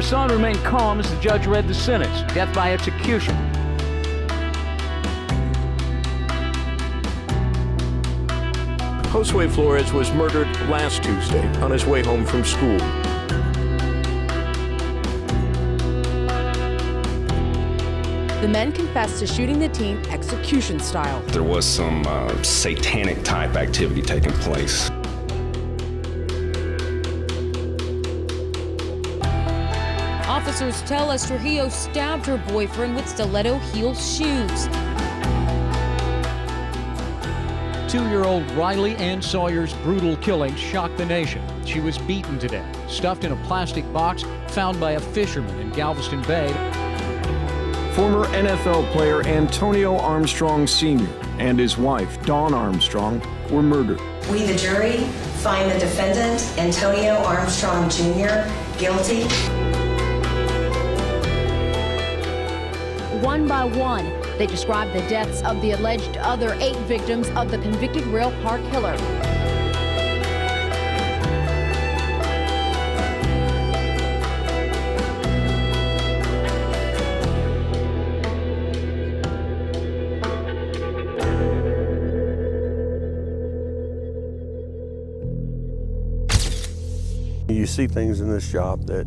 son remained calm as the judge read the sentence, death by execution. Josue Flores was murdered last Tuesday on his way home from school. The men confessed to shooting the teen execution style. There was some satanic type activity taking place. Officers tell us Trujillo stabbed her boyfriend with stiletto heel shoes. 2-year-old Riley Ann Sawyer's brutal killing shocked the nation. She was beaten to death, stuffed in a plastic box found by a fisherman in Galveston Bay. Former NFL player Antonio Armstrong Sr. and his wife, Dawn Armstrong, were murdered. We, the jury, find the defendant, Antonio Armstrong Jr., guilty. One by one, they described the deaths of the alleged other 8 victims of the convicted rail car killer. You see things in this job that,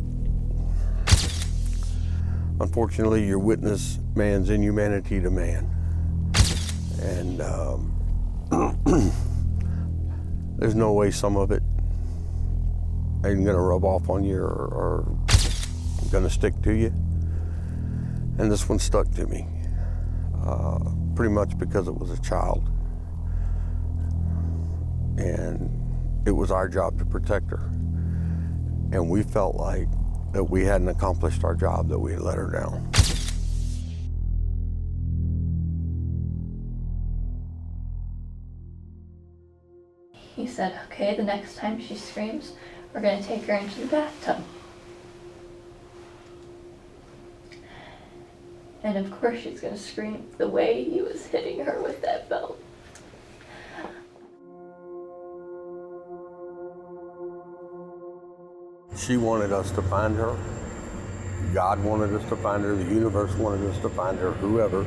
unfortunately, you witness man's inhumanity to man. And there's no way some of it ain't gonna rub off on you or gonna stick to you. And this one stuck to me, pretty much because it was a child. And it was our job to protect her. And we felt like that we hadn't accomplished our job, that we had let her down. He said, okay, the next time she screams, we're going to take her into the bathtub. And of course she's going to scream the way he was hitting her with that belt. She wanted us to find her. God wanted us to find her. The universe wanted us to find her, whoever.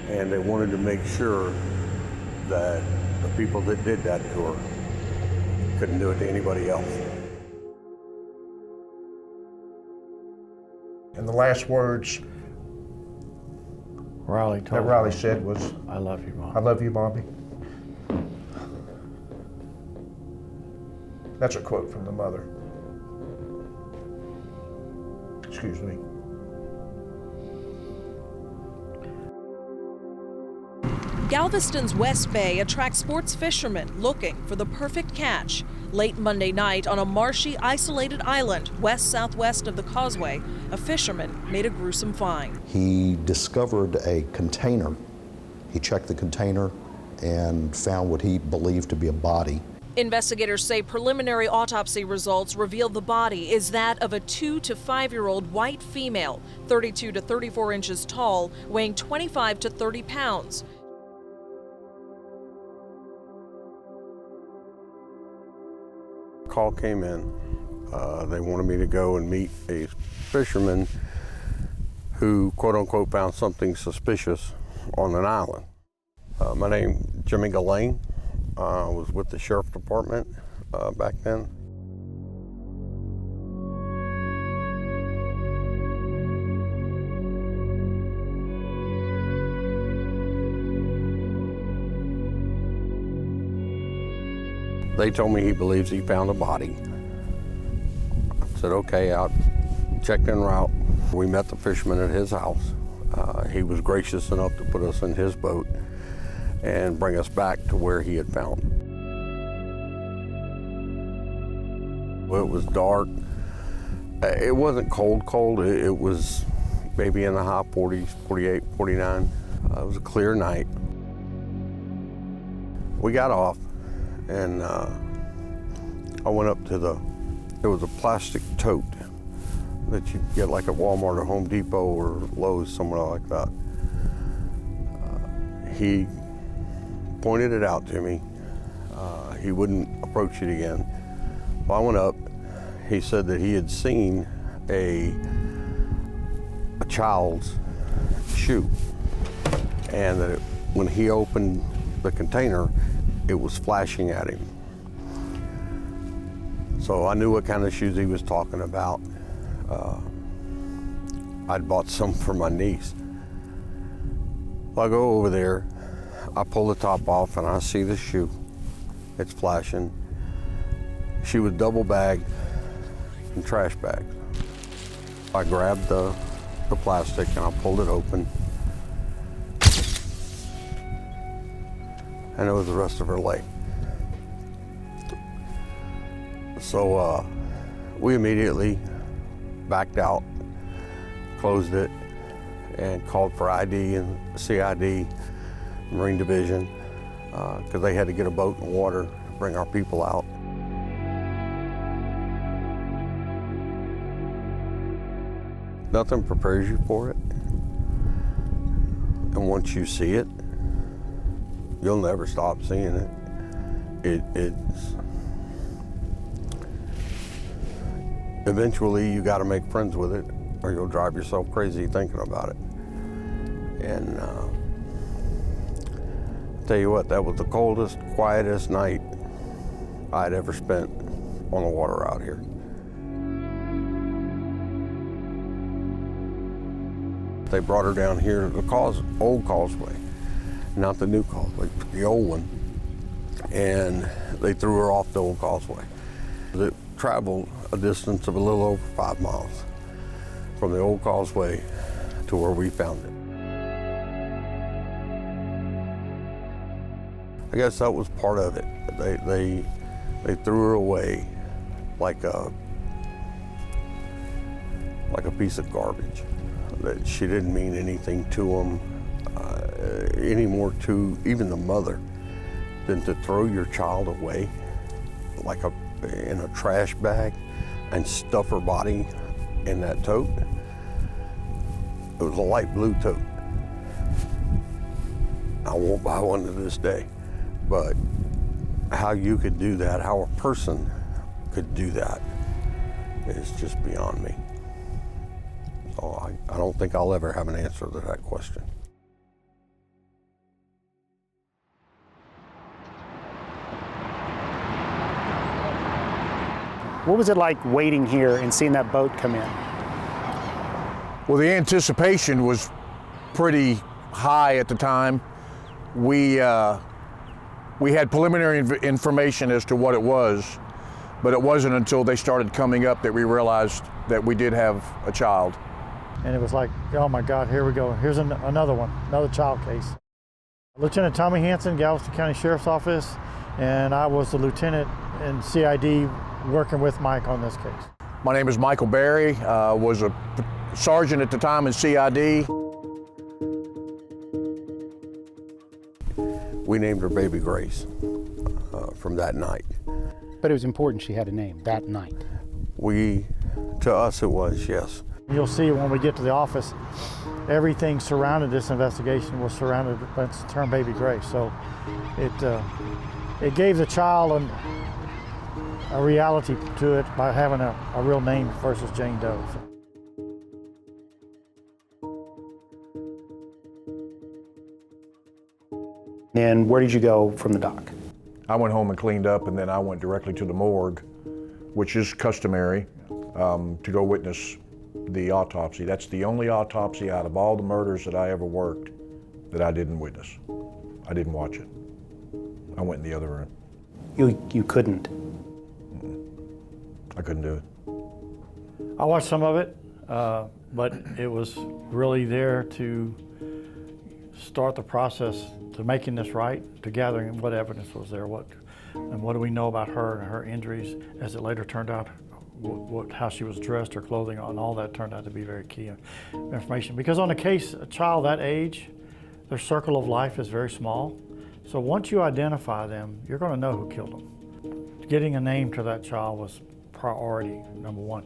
And they wanted to make sure that the people that did that to her couldn't do it to anybody else. And the last words that Riley said was, I love you, Mom. I love you, Mommy. That's a quote from the mother. Excuse me. Galveston's West Bay attracts sports fishermen looking for the perfect catch. Late Monday night on a marshy, isolated island west-southwest of the causeway, a fisherman made a gruesome find. He discovered a container. He checked the container and found what he believed to be a body. Investigators say preliminary autopsy results reveal the body is that of a 2 to 5-year-old white female, 32 to 34 inches tall, weighing 25 to 30 pounds. Call came in. They wanted me to go and meet a fisherman who, quote unquote, found something suspicious on an island. My name, Jimmy Gillane. I was with the sheriff department back then. They told me he believes he found a body. I said, okay, I'll check en route. We met the fisherman at his house. He was gracious enough to put us in his boat and bring us back to where he had found. Well, it was dark. It wasn't cold. It was maybe in the high 40s, 48, 49. It was a clear night. We got off and I went up to there was a plastic tote that you get like at Walmart or Home Depot or Lowe's, somewhere like that. He pointed it out to me. He wouldn't approach it again. Well, I went up. He said that he had seen a child's shoe, and that when he opened the container, it was flashing at him. So I knew what kind of shoes he was talking about. I'd bought some for my niece. I go over there, I pull the top off, and I see the shoe. It's flashing. She was double bagged in trash bags. I grabbed the plastic and I pulled it open, and it was the rest of her leg. So we immediately backed out, closed it, and called for ID and CID, Marine Division, because they had to get a boat and water to bring our people out. Nothing prepares you for it. And once you see it, you'll never stop seeing it. Eventually you got to make friends with it, or you'll drive yourself crazy thinking about it. And I'll tell you what, that was the coldest, quietest night I'd ever spent on the water out here. They brought her down here to the old causeway, not the new causeway, but the old one, and they threw her off the old causeway. It traveled a distance of a little over 5 miles from the old causeway to where we found it. I guess that was part of it. They threw her away like a piece of garbage. That she didn't mean anything to them, any more to even the mother, than to throw your child away like in a trash bag and stuff her body in that tote. It was a light blue tote. I won't buy one to this day, but how you could do that, how a person could do that, is just beyond me. So I don't think I'll ever have an answer to that question. What was it like waiting here and seeing that boat come in? Well, the anticipation was pretty high at the time. We had preliminary information as to what it was, but it wasn't until they started coming up that we realized that we did have a child. And it was like, oh my God, here we go. Here's another one, another child case. Lieutenant Tommy Hanson, Galveston County Sheriff's Office, and I was the lieutenant in CID working with Mike on this case. My name is Michael Berry, was a sergeant at the time in CID. We named her Baby Grace from that night. But it was important she had a name that night. To us it was, yes. You'll see when we get to the office, everything surrounding this investigation was surrounded by the term Baby Grace. So it gave the child a reality to it by having a real name versus Jane Doe. And where did you go from the dock? I went home and cleaned up, and then I went directly to the morgue, which is customary, to go witness the autopsy. That's the only autopsy out of all the murders that I ever worked that I didn't witness. I didn't watch it. I went in the other room. You couldn't? I couldn't do it. I watched some of it, but it was really there to start the process to making this right, to gathering what evidence was there, what do we know about her and her injuries, as it later turned out, how she was dressed, her clothing, and all that turned out to be very key information. Because on a case, a child that age, their circle of life is very small. So once you identify them, you're going to know who killed them. Getting a name to that child was priority, number one.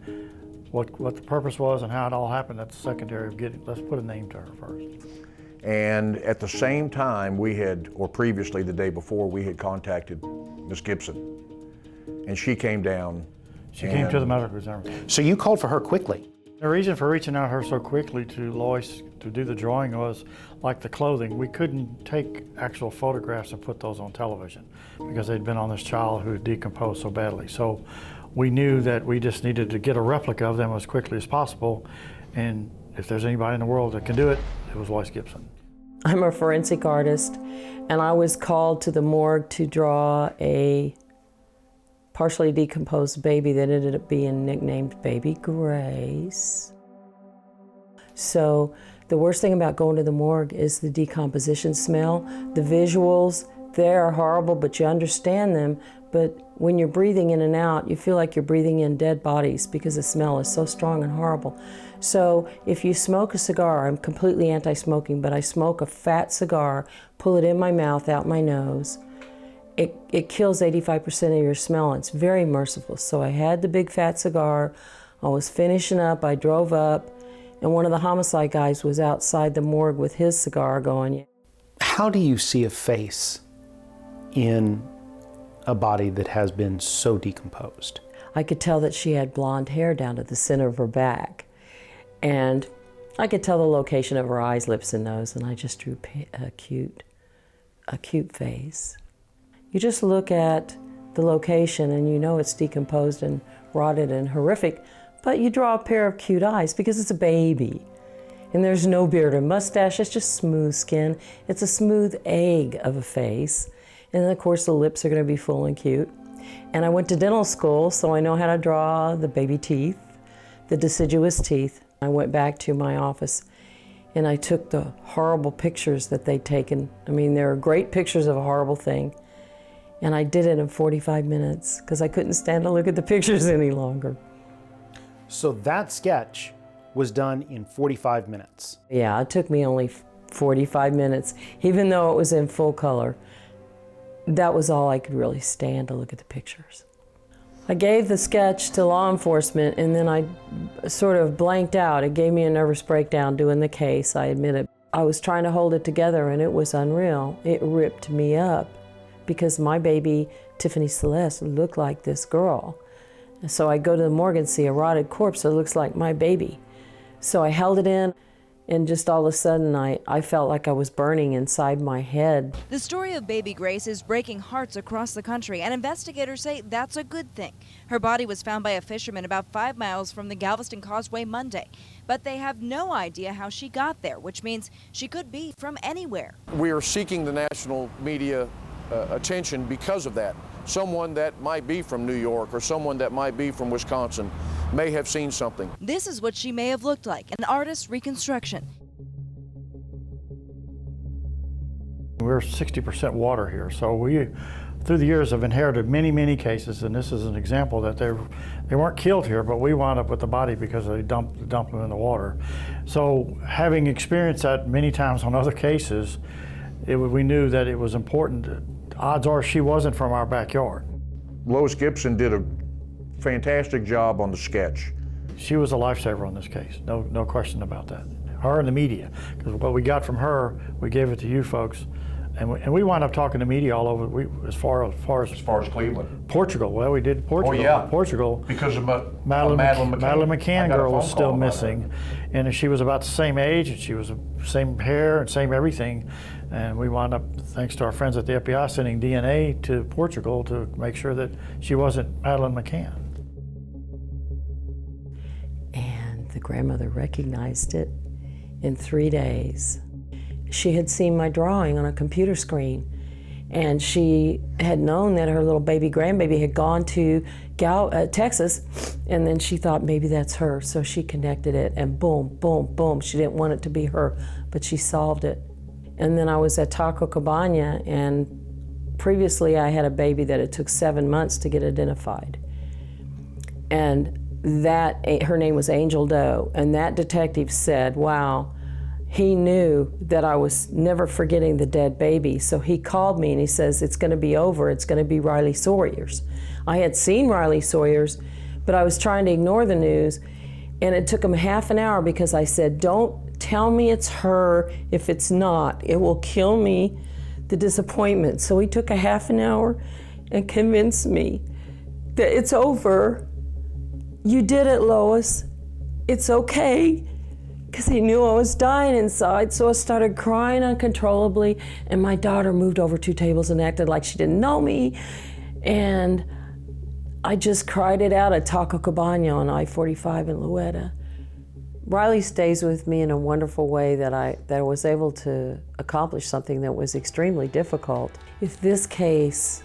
What the purpose was and how it all happened, that's secondary of let's put a name to her first. And at the same time, previously the day before, we had contacted Miss Gibson. And she came down She came to the medical examiner. So you called for her quickly? The reason for reaching out her so quickly to Lois to do the drawing was, like the clothing, we couldn't take actual photographs and put those on television because they'd been on this child who had decomposed so badly. So we knew that we just needed to get a replica of them as quickly as possible, and if there's anybody in the world that can do it, it was Lois Gibson. I'm a forensic artist, and I was called to the morgue to draw a partially decomposed baby that ended up being nicknamed Baby Grace. So the worst thing about going to the morgue is the decomposition smell. The visuals, they're horrible, but you understand them. But when you're breathing in and out, you feel like you're breathing in dead bodies because the smell is so strong and horrible. So if you smoke a cigar, I'm completely anti-smoking, but I smoke a fat cigar, pull it in my mouth, out my nose, it kills 85% of your smell. It's very merciful. So I had the big fat cigar, I was finishing up, I drove up, and one of the homicide guys was outside the morgue with his cigar going. How do you see a face in a body that has been so decomposed? I could tell that she had blonde hair down to the center of her back. And I could tell the location of her eyes, lips, and nose, and I just drew a cute face. You just look at the location and you know it's decomposed and rotted and horrific, but you draw a pair of cute eyes because it's a baby. And there's no beard or mustache, it's just smooth skin. It's a smooth egg of a face. And then of course the lips are gonna be full and cute. And I went to dental school, so I know how to draw the baby teeth, the deciduous teeth. I went back to my office and I took the horrible pictures that they'd taken. I mean, there are great pictures of a horrible thing. And I did it in 45 minutes because I couldn't stand to look at the pictures any longer. So that sketch was done in 45 minutes. Yeah, it took me only 45 minutes, even though it was in full color. That was all I could really stand to look at the pictures. I gave the sketch to law enforcement and then I sort of blanked out. It gave me a nervous breakdown doing the case, I admit it. I was trying to hold it together and it was unreal. It ripped me up because my baby, Tiffany Celeste, looked like this girl. So I go to the morgue and see a rotted corpse that looks like my baby. So I held it in, and just all of a sudden I felt like I was burning inside my head. The story of baby Grace is breaking hearts across the country, and investigators say that's a good thing. Her body was found by a fisherman about 5 miles from the Galveston Causeway Monday, but they have no idea how she got there, which means she could be from anywhere. We are seeking the national media attention because of that. Someone that might be from New York or someone that might be from Wisconsin may have seen something. This is what she may have looked like, an artist's reconstruction. We're 60% water here, so we, through the years, have inherited many, many cases, and this is an example that they weren't killed here, but we wound up with the body because they dumped them in the water. So having experienced that many times on other cases, we knew that it was important. Odds are she wasn't from our backyard. Lois Gibson did a fantastic job on the sketch. She was a lifesaver on this case, no question about that. Her and the media, because what we got from her, we gave it to you folks, and we wound up talking to media all over, as far as Cleveland. Portugal. Well, we did Portugal. Oh yeah, Portugal. Because of Madeleine McCann girl was still missing, and she was about the same age, and she was the same hair and same everything, and we wound up, thanks to our friends at the FBI, sending DNA to Portugal to make sure that she wasn't Madeleine McCann. And the grandmother recognized it in 3 days. She had seen my drawing on a computer screen, and she had known that her little baby grandbaby had gone to Texas, and then she thought maybe that's her, so she connected it, and boom, boom, boom. She didn't want it to be her, but she solved it. And then I was at Taco Cabana, and previously I had a baby that it took 7 months to get identified. And her name was Angel Doe, and that detective said, wow, he knew that I was never forgetting the dead baby, so he called me and he says, it's gonna be over, it's gonna be Riley Sawyer's. I had seen Riley Sawyer's, but I was trying to ignore the news, and it took him half an hour because I said, don't tell me it's her if it's not. It will kill me, the disappointment. So he took a half an hour and convinced me that it's over, "You did it, Lois. It's okay." Because he knew I was dying inside, so I started crying uncontrollably, and my daughter moved over 2 tables and acted like she didn't know me, and I just cried it out at Taco Cabana on I-45 in Louetta. Riley stays with me in a wonderful way that I was able to accomplish something that was extremely difficult. If this case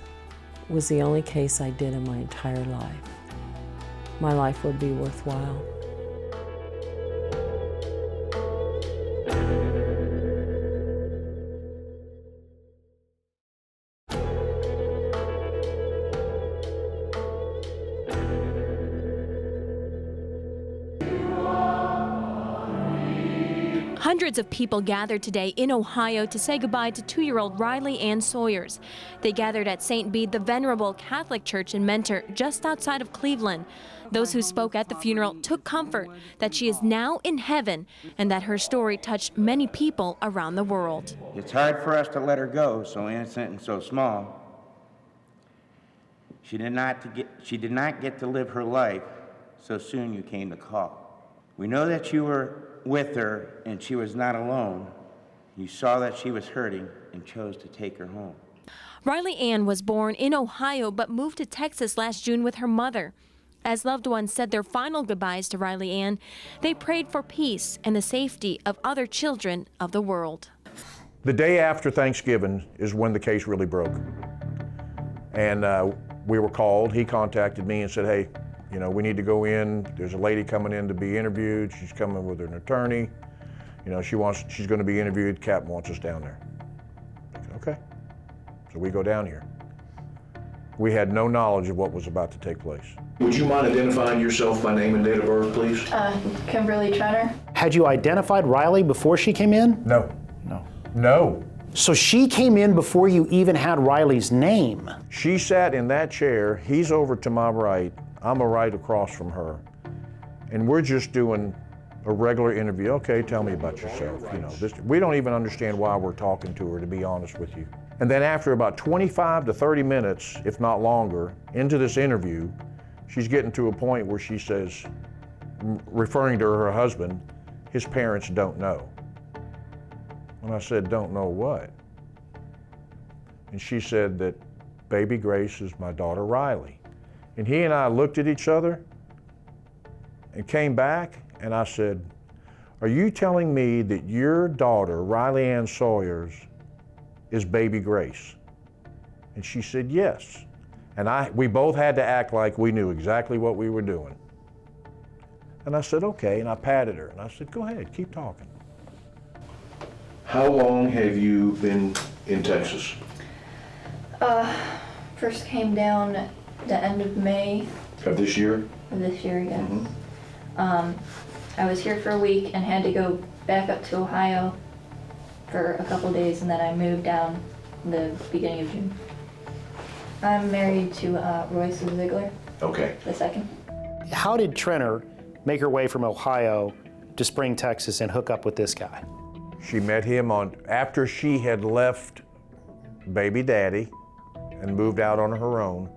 was the only case I did in my entire life, my life would be worthwhile. Hundreds of people gathered today in Ohio to say goodbye to 2-year-old Riley Ann Sawyers. They gathered at St. Bede, the Venerable Catholic Church in Mentor, just outside of Cleveland. Those who spoke at the funeral took comfort that she is now in heaven and that her story touched many people around the world. It's hard for us to let her go, so innocent and so small. She did not get to live her life so soon you came to call. We know that you were with her and she was not alone. You saw that she was hurting and chose to take her home. Riley Ann was born in Ohio but moved to Texas last June with her mother. As loved ones said their final goodbyes to Riley Ann, they prayed for peace and the safety of other children of the world. The day after Thanksgiving is when the case really broke. And we were called. He contacted me and said, "Hey, you know, we need to go in. There's a lady coming in to be interviewed. She's coming with an attorney. You know, she's going to be interviewed. Captain wants us down there." I said, "Okay." So we go down here. We had no knowledge of what was about to take place. Would you mind identifying yourself by name and date of birth, please? Kimberly Trenner. Had you identified Riley before she came in? No. No. No. So she came in before you even had Riley's name? She sat in that chair. He's over to my right. I'm right across from her. And we're just doing a regular interview. "Okay, tell me about yourself." You know, we don't even understand why we're talking to her, to be honest with you. And then after about 25 to 30 minutes, if not longer, into this interview, she's getting to a point where she says, referring to her husband, his parents don't know. And I said, "Don't know what?" And she said that baby Grace is my daughter Riley. And he and I looked at each other and came back, and I said, "Are you telling me that your daughter, Riley Ann Sawyers, is baby Grace?" And she said, "Yes." And we both had to act like we knew exactly what we were doing. And I said, "Okay," and I patted her, and I said, "Go ahead, keep talking." How long have you been in Texas? First came down the end of May. Of this year? Of this year, yes. I was here for a week and had to go back up to Ohio for a couple days, and then I moved down the beginning of June. I'm married to Royce Ziegler. Okay. The second. How did Trenner make her way from Ohio to Spring, Texas and hook up with this guy? She met him after she had left baby daddy and moved out on her own.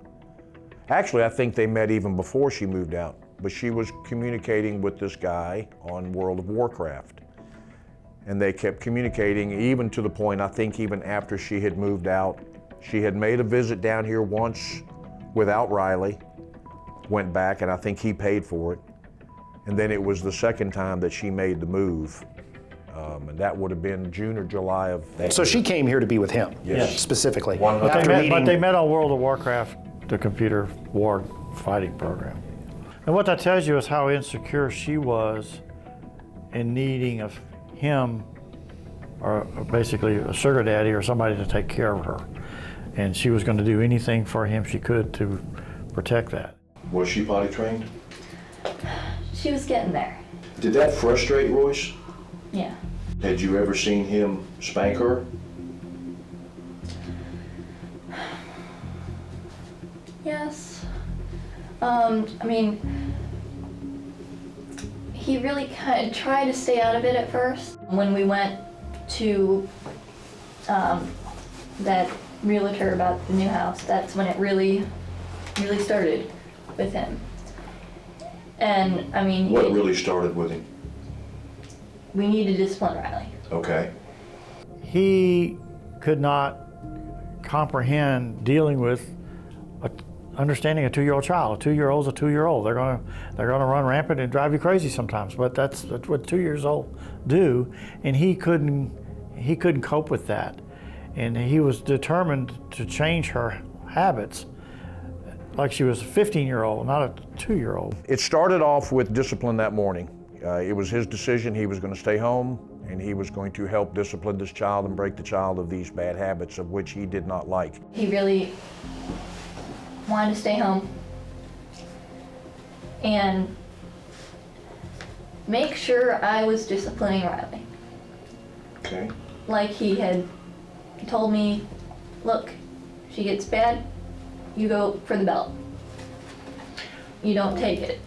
Actually, I think they met even before she moved out, but she was communicating with this guy on World of Warcraft. And they kept communicating even to the point, I think even after she had moved out. She had made a visit down here once without Riley, went back, and I think he paid for it. And then it was the second time that she made the move. And that would have been June or July of that So year. she came here to be with him, Yes. specifically. But they met on World of Warcraft, the computer war fighting program. And what that tells you is how insecure she was in needing of him, or basically a sugar daddy or somebody to take care of her. And she was going to do anything for him she could to protect that. Was she potty trained? She was getting there. Did that frustrate Royce? Yeah. Had you ever seen him spank her? Yes. I mean, he really kind of tried to stay out of it at first. When we went to that realtor about the new house, that's when it really started with him. And I mean, What really started with him? we need to discipline Riley. Okay. He could not comprehend dealing with understanding a 2-year-old child. A 2-year-old's a 2-year-old. They're gonna run rampant and drive you crazy sometimes. But that's what 2 years old do, and he couldn't cope with that, and he was determined to change her habits, like she was a 15-year-old, not a 2-year-old. It started off with discipline that morning. It was his decision. He was going to stay home, and he was going to help discipline this child and break the child of these bad habits of which he did not like. He really wanted to stay home and make sure I was disciplining Riley. Okay. Like he had told me, look, she gets bad, you go for the belt. You don't take it.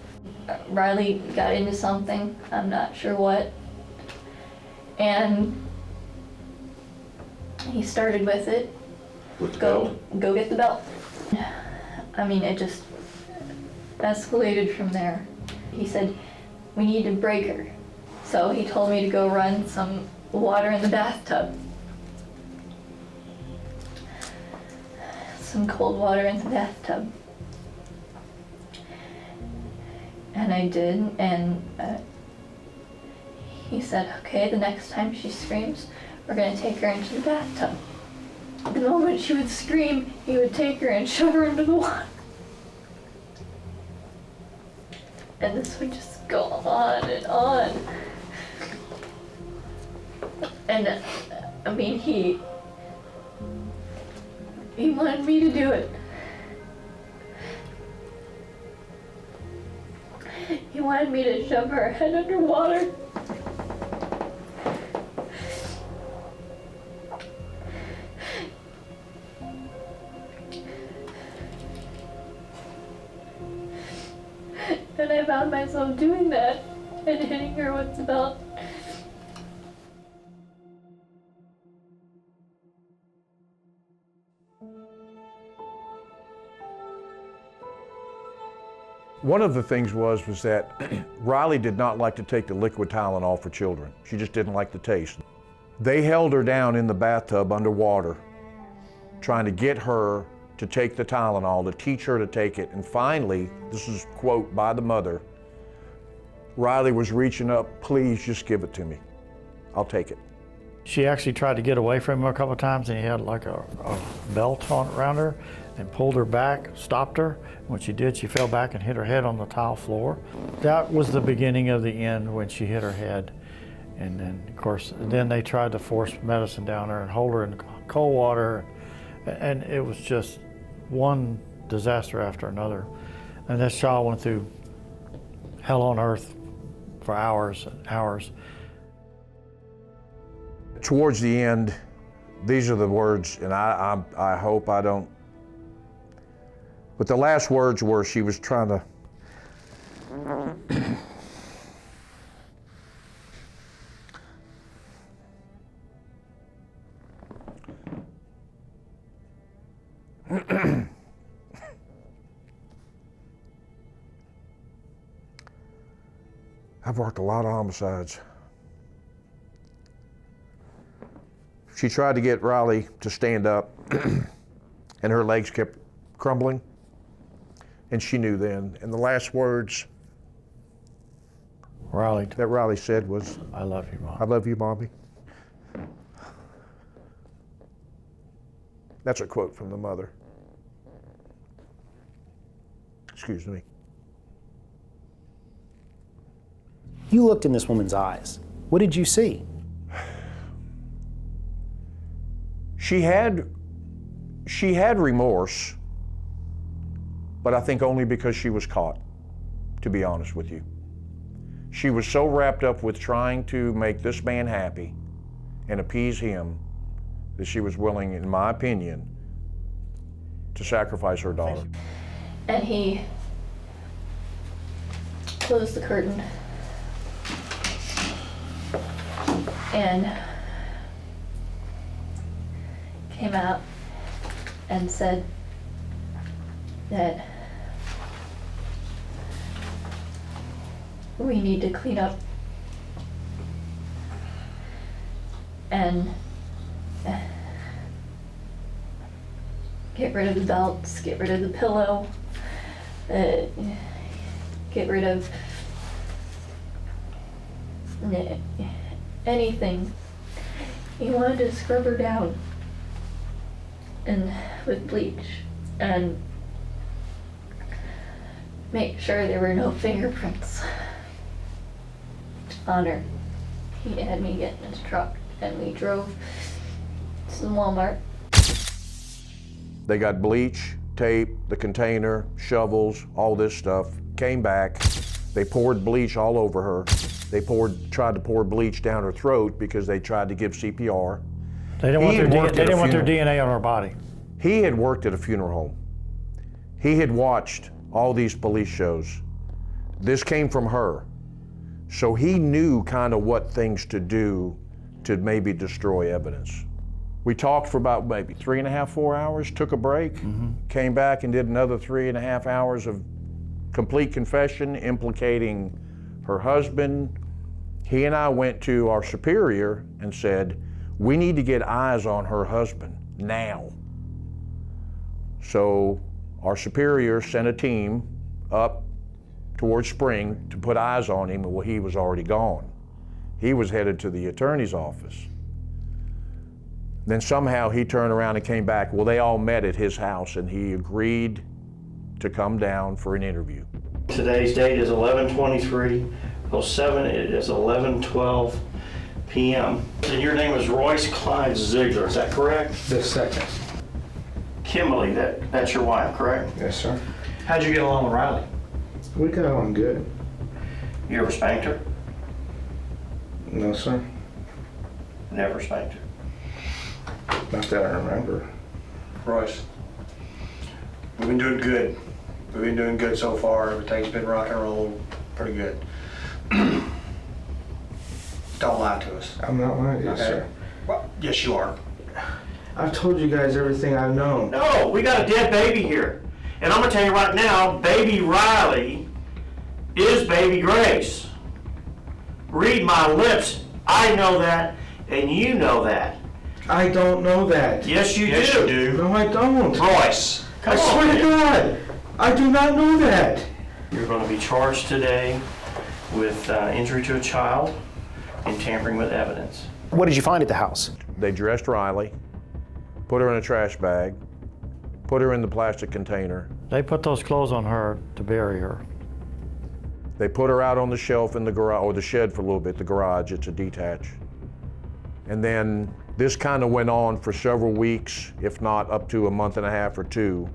Riley got into something, I'm not sure what, and he started with it. With the belt? Go get the belt. I mean, it just escalated from there. He said, we need to break her. So he told me to go run some water in the bathtub. Some cold water in the bathtub. And I did, and he said, okay, the next time she screams, we're gonna take her into the bathtub. The moment she would scream, he would take her and shove her into the water. And this would just go on and on. And I mean, he wanted me to do it. He wanted me to shove her head underwater. And I found myself doing that and hitting her with the belt. One of the things was that Riley did not like to take the liquid Tylenol for children. She just didn't like the taste. They held her down in the bathtub underwater, trying to get her to take the Tylenol, to teach her to take it. And finally, this is a quote by the mother, Riley was reaching up, please just give it to me. I'll take it. She actually tried to get away from him a couple of times, and he had like a belt on around her and pulled her back, stopped her. When she did, she fell back and hit her head on the tile floor. That was the beginning of the end when she hit her head. And then, of course, then they tried to force medicine down her and hold her in cold water. And it was just one disaster after another. And this child went through hell on earth for hours and hours. Towards the end, these are the words, and I hope I don't, but the last words were she was trying to, I've worked a lot of homicides. She tried to get Riley to stand up, and her legs kept crumbling, and she knew then. And the last words that Riley said was, I love you, Mom. I love you, Mommy. That's a quote from the mother. Excuse me. You looked in this woman's eyes. What did you see? She had remorse, but I think only because she was caught, to be honest with you. She was so wrapped up with trying to make this man happy and appease him that she was willing, in my opinion, to sacrifice her daughter. And he closed the curtain and came out and said that we need to clean up and get rid of the belts, get rid of the pillow, get rid of anything. He wanted to scrub her down and with bleach and make sure there were no fingerprints on her. He had me get in his truck and we drove to Walmart. They got bleach, tape, the container, shovels, all this stuff. Came back. They poured bleach all over her. They tried to pour bleach down her throat because they tried to give CPR. They didn't want their DNA on her body. He had worked at a funeral home. He had watched all these police shows. This came from her. So he knew kind of what things to do to maybe destroy evidence. We talked for about maybe 3.5, 4 hours, took a break, came back and did another 3.5 hours of complete confession implicating her husband. He and I went to our superior and said, we need to get eyes on her husband now. So our superior sent a team up towards Spring to put eyes on him. Well, he was already gone. He was headed to the attorney's office. Then somehow he turned around and came back. Well, they all met at his house and he agreed to come down for an interview. Today's date is 11/23/07. It is 11:12 p.m. And your name is Royce Clyde Ziegler, is that correct? The second. Kimberly, that's your wife, correct? Yes, sir. How'd you get along with Riley? We got on good. You ever spanked her? No, sir. Never spanked her. Not that I remember. Royce, we've been doing good. We've been doing good so far. Everything's been rock and roll, pretty good. Don't lie to us. I'm not lying, yes, sir. Well, yes, you are. I've told you guys everything I've known. No, we got a dead baby here. And I'm gonna tell you right now, baby Riley is baby Grace. Read my lips. I know that, and you know that. I don't know that. Yes, you Yes, do. you do. No, I don't. Royce, I swear to God, I do not know that. You're going to be charged today with injury to a child and tampering with evidence. What did you find at the house? They dressed Riley, put her in a trash bag, put her in the plastic container. They put those clothes on her to bury her. They put her out on the shelf in the garage, or the shed for a little bit, the garage, it's a detach. And then this kind of went on for several weeks, if not up to a month and a half or two,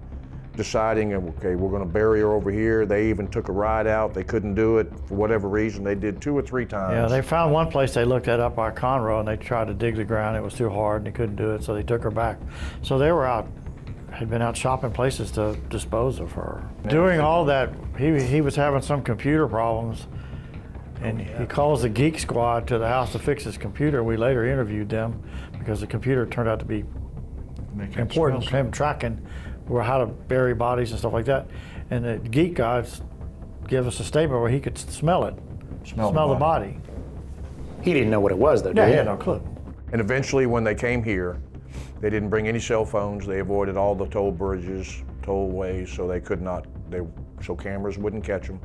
deciding, okay, we're gonna bury her over here. They even took a ride out. They couldn't do it for whatever reason. They did 2 or 3 times. Yeah, they found one place they looked at up by Conroe and they tried to dig the ground. It was too hard and they couldn't do it, so they took her back. So they were had been out shopping places to dispose of her. Doing all that, he was having some computer problems, and he calls the Geek Squad to the house to fix his computer. We later interviewed them because the computer turned out to be important to him tracking how to bury bodies and stuff like that. And the Geek guys gave us a statement where he could smell it, smell the body. He didn't know what it was, though, did Yeah, he? he had no clue. And eventually, when they came here, they didn't bring any cell phones. They avoided all the toll bridges, tollways, so they could not, so cameras wouldn't catch them.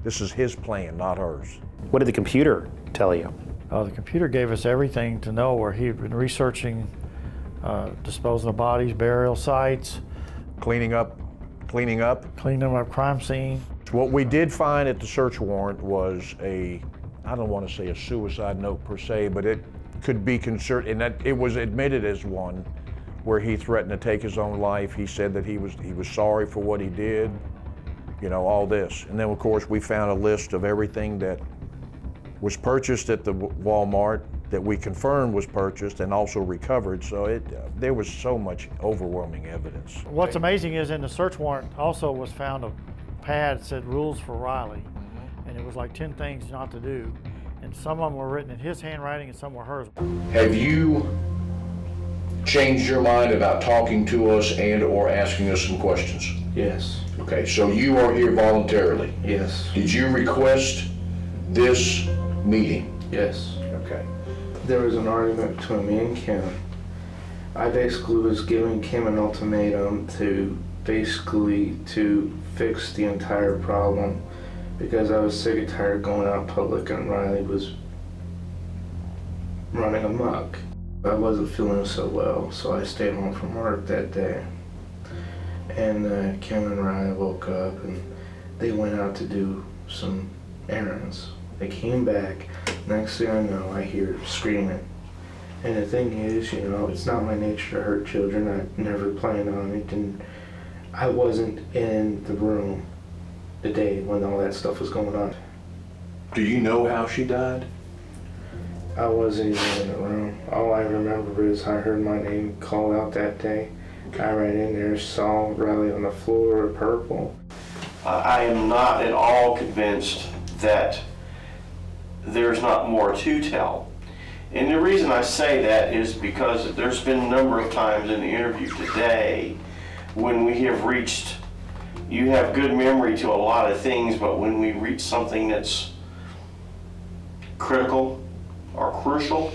This is his plan, not hers. What did the computer tell you? The computer gave us everything to know where he'd been researching disposing of bodies, burial sites, cleaning up crime scene. What we did find at the search warrant was I don't want to say a suicide note per se, but it could be concerned, and that it was admitted as one where he threatened to take his own life. He said that he was sorry for what he did, all this. And then of course we found a list of everything that was purchased at the Walmart that we confirmed was purchased and also recovered. So there was so much overwhelming evidence. What's amazing is in the search warrant also was found a pad that said rules for Riley, and it was like 10 things not to do, and some of them were written in his handwriting and some were hers. Have you changed your mind about talking to us and or asking us some questions? Yes. Okay, so you are here voluntarily? Yes. Did you request this meeting? Yes. Okay. There was an argument between me and Kim. I basically was giving Kim an ultimatum to fix the entire problem because I was sick and tired of going out in public and Riley was running amok. I wasn't feeling so well, so I stayed home from work that day. And Kim and Riley woke up and they went out to do some errands. They came back, next thing I know, I hear screaming. And the thing is, you know, it's not my nature to hurt children. I never planned on it, and I wasn't in the room the day when all that stuff was going on. Do you know how she died? I wasn't even in the room. All I remember is I heard my name called out that day. I ran in there, saw Riley on the floor, purple. I am not at all convinced that there's not more to tell. And the reason I say that is because there's been a number of times in the interview today when we have reached, you have good memory to a lot of things, but when we reach something that's critical or crucial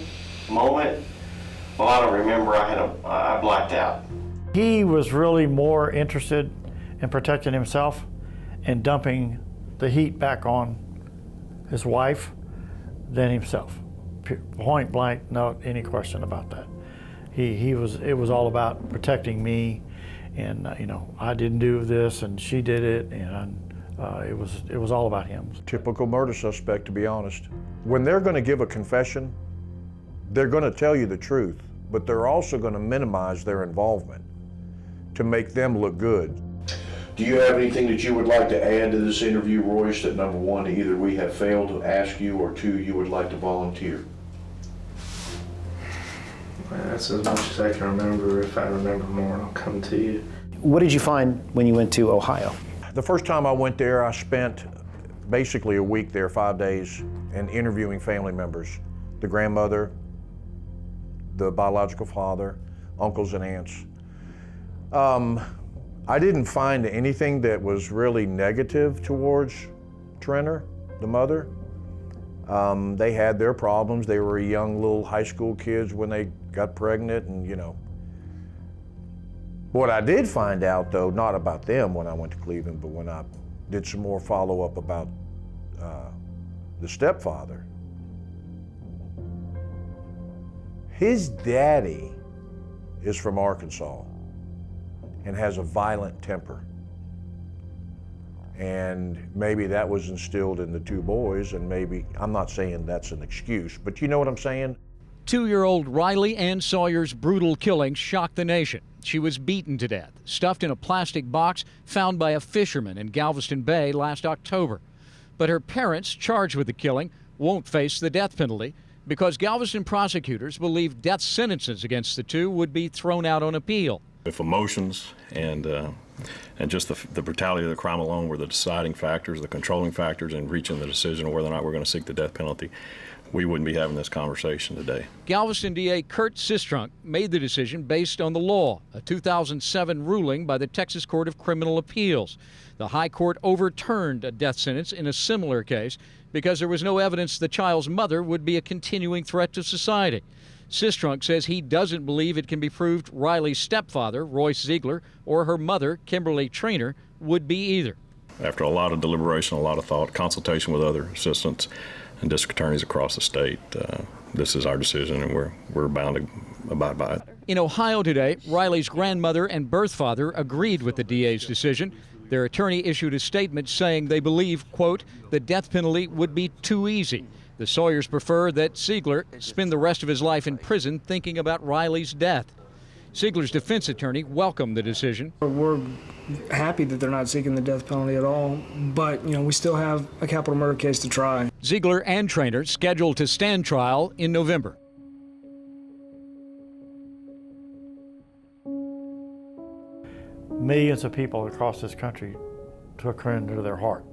moment, well, I don't remember, I blacked out. He was really more interested in protecting himself and dumping the heat back on his wife than himself. Point blank, not any question about that. It was all about protecting me, and you know, I didn't do this and she did it, and it was all about him. Typical murder suspect, to be honest. When they're going to give a confession, they're going to tell you the truth, but they're also going to minimize their involvement to make them look good. Do you have anything that you would like to add to this interview, Royce, that number one, either we have failed to ask you, or two, you would like to volunteer? That's as much as I can remember. If I remember more, I'll come to you. What did you find when you went to Ohio? The first time I went there, I spent basically a week there, 5 days, and interviewing family members. The grandmother, the biological father, uncles and aunts. I didn't find anything that was really negative towards Trenner, the mother. They had their problems. They were young little high school kids when they got pregnant, and you know. What I did find out, though, not about them when I went to Cleveland, but when I did some more follow-up about the stepfather, his daddy is from Arkansas and has a violent temper. And maybe that was instilled in the two boys, and maybe, I'm not saying that's an excuse, but you know what I'm saying? 2-year-old Riley Ann Sawyer's brutal killing shocked the nation. She was beaten to death, stuffed in a plastic box found by a fisherman in Galveston Bay last October. But her parents, charged with the killing, won't face the death penalty because Galveston prosecutors believe death sentences against the two would be thrown out on appeal. If emotions and just the brutality of the crime alone were the deciding factors, the controlling factors in reaching the decision of whether or not we're going to seek the death penalty, we wouldn't be having this conversation today. Galveston DA Kurt Sistrunk made the decision based on the law, a 2007 ruling by the Texas Court of Criminal Appeals. The High Court overturned a death sentence in a similar case because there was no evidence the child's mother would be a continuing threat to society. Sistrunk says he doesn't believe it can be proved Riley's stepfather, Royce Ziegler, or her mother, Kimberly Trainer, would be either. After a lot of deliberation, a lot of thought, consultation with other assistants and district attorneys across the state, this is our decision, and we're bound to abide by it. In Ohio today, Riley's grandmother and birth father agreed with the DA's decision. Their attorney issued a statement saying they believe, quote, the death penalty would be too easy. The Sawyers prefer that Ziegler spend the rest of his life in prison thinking about Riley's death. Ziegler's defense attorney welcomed the decision. We're happy that they're not seeking the death penalty at all, but we still have a capital murder case to try. Ziegler and Trainer scheduled to stand trial in November. Millions of people across this country took her into their heart.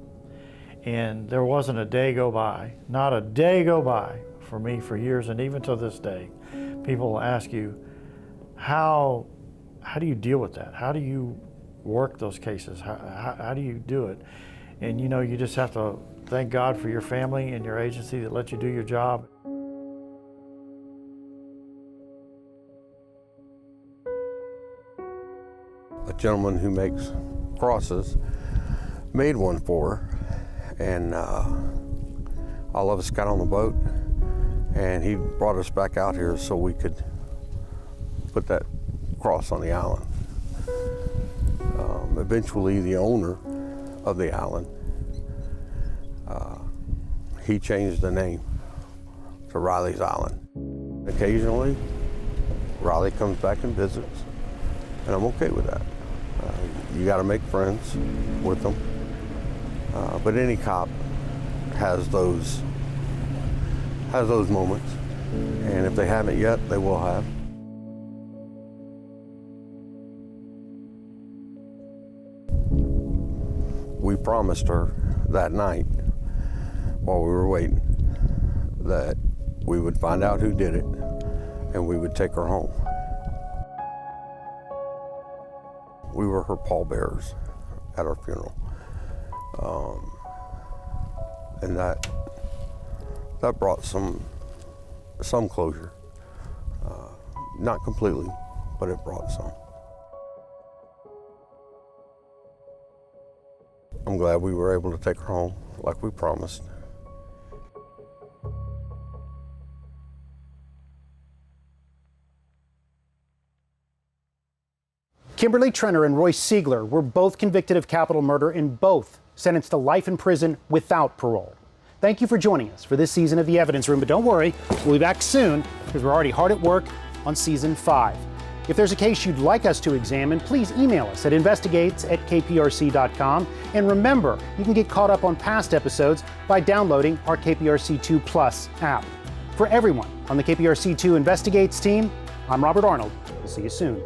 And there wasn't a day go by, not a day go by for me for years, and even to this day, people will ask you, how do you deal with that? How do you work those cases? How do you do it? And you know, you just have to thank God for your family and your agency that let you do your job. A gentleman who makes crosses made one for her, and all of us got on the boat, and he brought us back out here so we could put that cross on the island. Eventually, the owner of the island, he changed the name to Riley's Island. Occasionally, Riley comes back and visits, and I'm okay with that. You got to make friends with them, but any cop has those moments, and if they haven't yet, they will have. We promised her that night, while we were waiting, that we would find out who did it, and we would take her home. We were her pallbearers at her funeral, and that brought some closure. Not completely, but it brought some. I'm glad we were able to take her home like we promised. Kimberly Trenner and Royce Siegler were both convicted of capital murder and both sentenced to life in prison without parole. Thank you for joining us for this season of The Evidence Room, but don't worry, we'll be back soon because we're already hard at work on season 5. If there's a case you'd like us to examine, please email us at investigates@kprc.com. And remember, you can get caught up on past episodes by downloading our KPRC2 Plus app. For everyone on the KPRC2 Investigates team, I'm Robert Arnold. We'll see you soon.